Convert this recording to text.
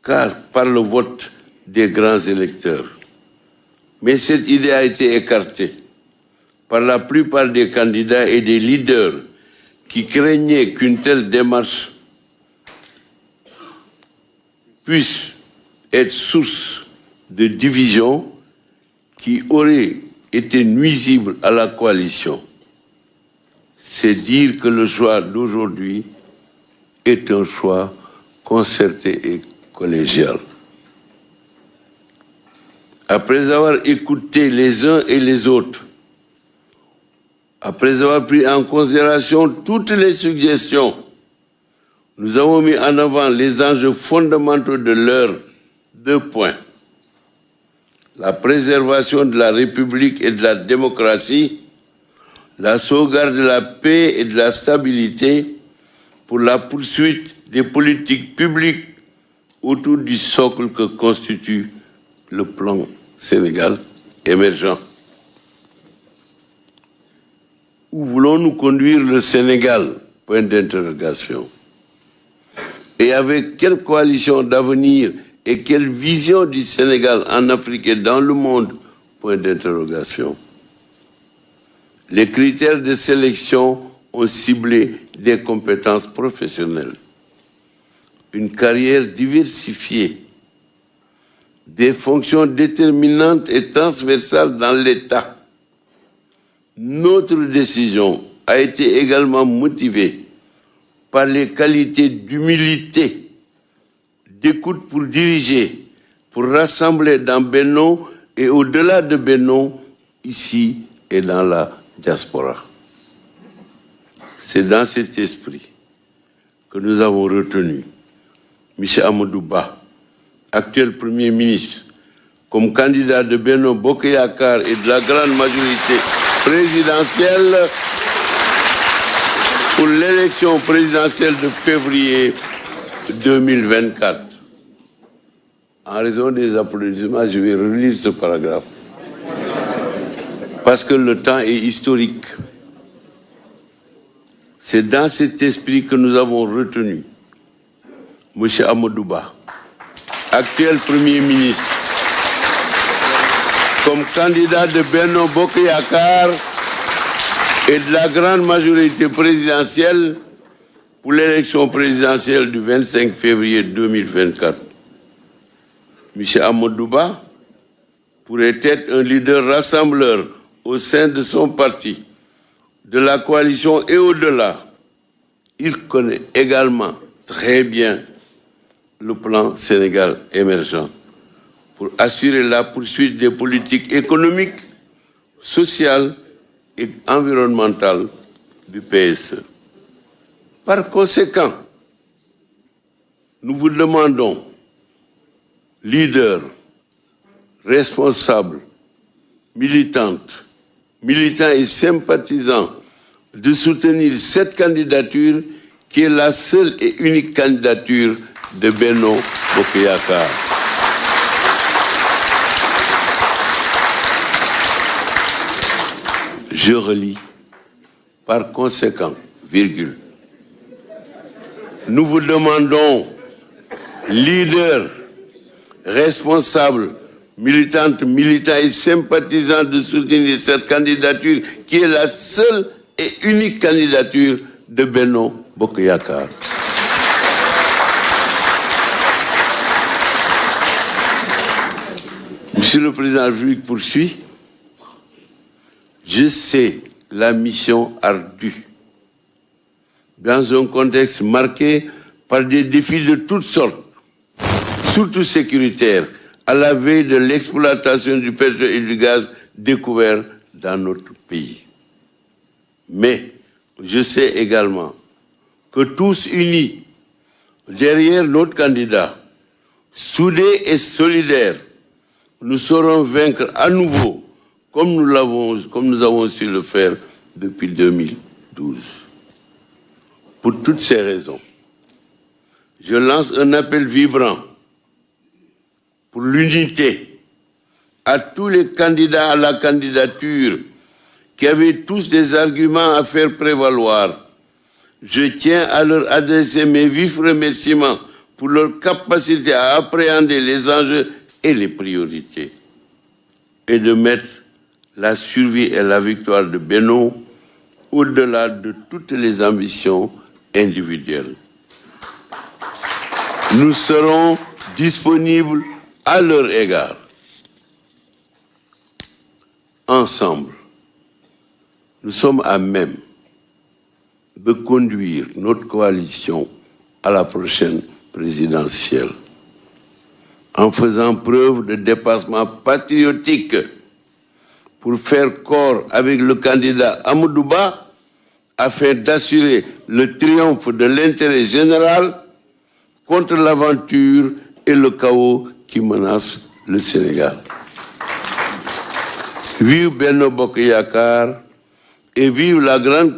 car par le vote des grands électeurs. Mais cette idée a été écartée par la plupart des candidats et des leaders qui craignaient qu'une telle démarche puisse être source de division qui aurait été nuisible à la coalition. C'est dire que le choix d'aujourd'hui est un choix concerté et collégial. Après avoir écouté les uns et les autres, après avoir pris en considération toutes les suggestions, nous avons mis en avant les enjeux fondamentaux de l'heure. 2 points. La préservation de la République et de la démocratie, la sauvegarde de la paix et de la stabilité pour la poursuite des politiques publiques autour du socle que constitue le plan Sénégal émergent. Où voulons-nous conduire le Sénégal? Point d'interrogation. Et avec quelle coalition d'avenir et quelle vision du Sénégal en Afrique et dans le monde? Point d'interrogation. Les critères de sélection ont ciblé des compétences professionnelles, une carrière diversifiée, des fonctions déterminantes et transversales dans l'État. Notre décision a été également motivée par les qualités d'humilité, d'écoute pour diriger, pour rassembler dans Benno et au-delà de Benno, ici et dans la diaspora. C'est dans cet esprit que nous avons retenu M. Amadou Ba, actuel Premier ministre, comme candidat de Benno Bokk Yakaar et de la grande majorité présidentielle pour l'élection présidentielle de février 2024. En raison des applaudissements, je vais relire ce paragraphe. Parce que le temps est historique. C'est dans cet esprit que nous avons retenu M. Amadou Ba, actuel Premier ministre, comme candidat de Benno Bokk Yakaar et de la grande majorité présidentielle pour l'élection présidentielle du 25 février 2024. M. Amadou Ba pourrait être un leader rassembleur au sein de son parti, de la coalition et au-delà. Il connaît également très bien le plan Sénégal émergent pour assurer la poursuite des politiques économiques, sociales et environnementales du PSE. Par conséquent, nous vous demandons, leaders, responsables, militantes, militants et sympathisants, de soutenir cette candidature qui est la seule et unique candidature de Benno Bokk Yakaar. Je relis. Par conséquent, virgule. Nous vous demandons, leaders, responsables, militantes, militants et sympathisants, de soutenir cette candidature qui est la seule et unique candidature de Benno Bokk Yakaar. Monsieur le Président de la République poursuit. Je sais la mission ardue dans un contexte marqué par des défis de toutes sortes, surtout sécuritaires, à la veille de l'exploitation du pétrole et du gaz découvert dans notre pays. Mais je sais également que tous unis derrière notre candidat, soudés et solidaires, nous saurons vaincre à nouveau, comme nous avons su le faire depuis 2012. Pour toutes ces raisons, je lance un appel vibrant pour l'unité à tous les candidats à la candidature qui avaient tous des arguments à faire prévaloir. Je tiens à leur adresser mes vifs remerciements pour leur capacité à appréhender les enjeux et les priorités, et de mettre la survie et la victoire de Benno au-delà de toutes les ambitions individuelles. Nous serons disponibles à leur égard. Ensemble, nous sommes à même de conduire notre coalition à la prochaine présidentielle, en faisant preuve de dépassement patriotique pour faire corps avec le candidat Amadou Ba afin d'assurer le triomphe de l'intérêt général contre l'aventure et le chaos qui menacent le Sénégal. Vive Benno Bokk Yakaar et vive la grande